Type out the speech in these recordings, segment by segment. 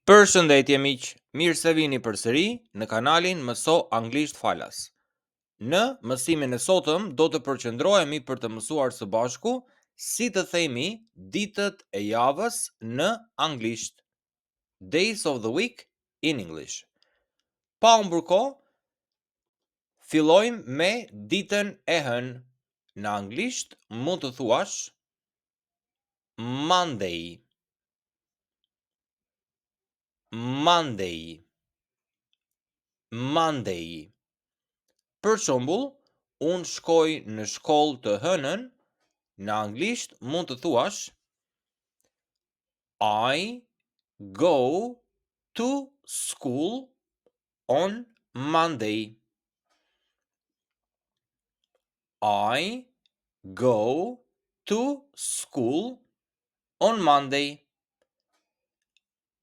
Përshëndetje miq, mirë se vini përsëri në kanalin Mëso Anglisht Falas. Në mësimin e sotëm do të përqendrohemi për të mësuar së bashku si të themi ditët e javës në anglisht. Days of the week in English. Pa humbur kohë, fillojmë me ditën e hënë. Në anglisht mund të thuash Monday. Monday. Monday. Për shembull, unë shkoj në shkollë të hënën, në anglisht mund të thuash I go to school on Monday. I go to school on Monday.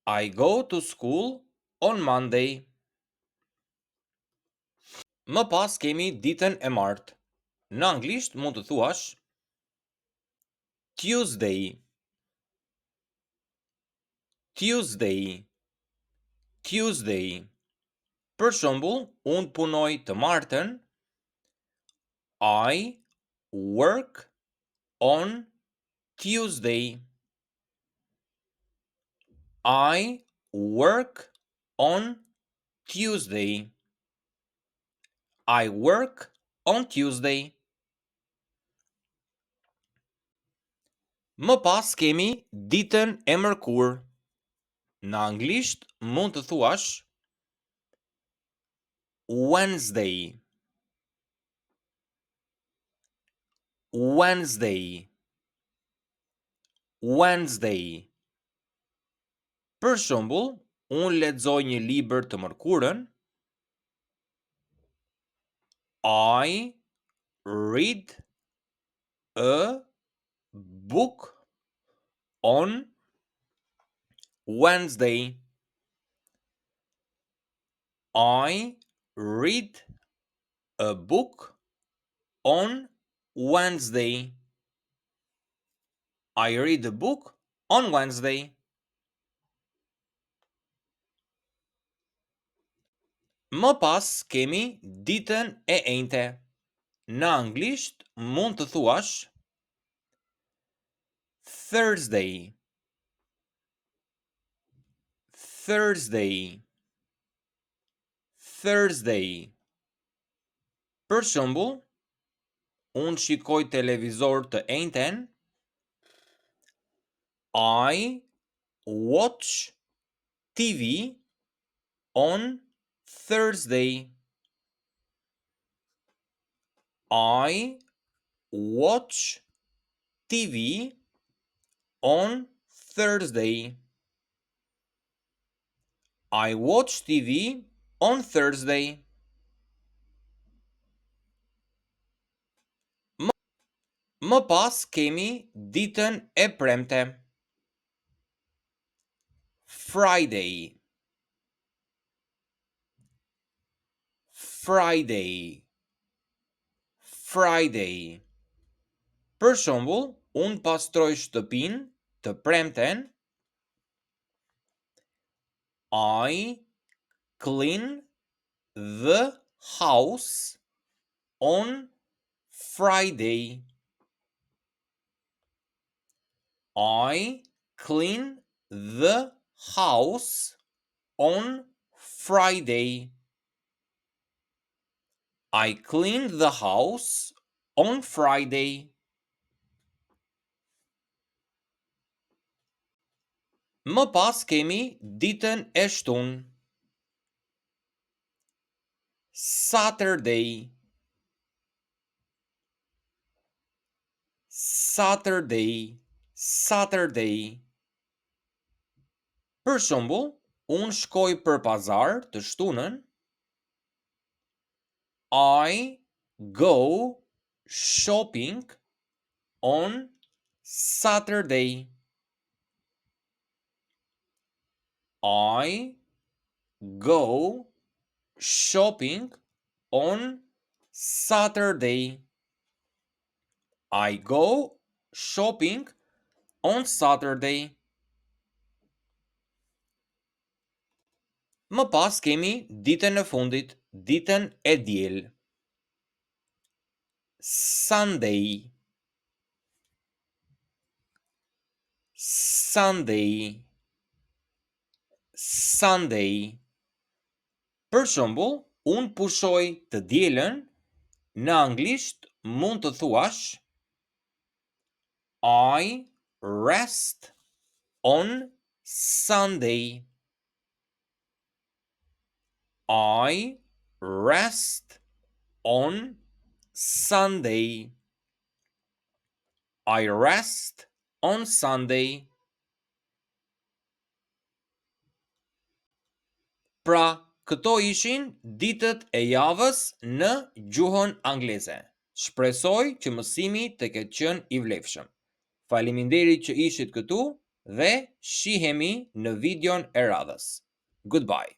I go to school on Monday. Më pas kemi ditën e martë. Në anglisht mund të thuash Tuesday. Tuesday. Tuesday. Për shembull, unë punoj të martën. I work on Tuesday. I work on Tuesday. I work on Tuesday. Më pas kemi ditën e mërkurë. Në anglisht mund të thuash Wednesday. Wednesday. Wednesday. Për shembull, unë lexoj një libër të mërkurën. I read a book on Wednesday. I read a book on Wednesday. I read a book on Wednesday. Më pas kemi ditën e enjte. Në anglisht mund të thuash Thursday. Thursday. Thursday. Për shembull, unë shikoj televizor të enjten. I watch TV on Thursday. I watch TV on Thursday. I watch TV on Thursday. Më pas kemi ditën e premte. Friday. Friday. Friday. Për shembull, unë pastroj shtëpinë të premten. I clean the house on Friday. I clean the house on Friday. I cleaned the house on Friday. Më pas kemi ditën e shtunë. Saturday. Saturday. Saturday. Për shembull, unë shkoj për pazar të shtunën. I go shopping on Saturday. I go shopping on Saturday. I go shopping on Saturday. Më pas kemi ditën e fundit, ditën e diel. Sunday. Sunday. Sunday. Për shembull, unë pushoj të dielën, në anglisht mund të thuash I rest on Sunday. I rest on Sunday. I rest on Sunday. Pra, këto ishin ditët e javës në gjuhën angleze. Shpresoj që mësimi të ketë qenë i vlefshëm. Faleminderit që ishit këtu dhe shihemi në videon e radhës. Goodbye.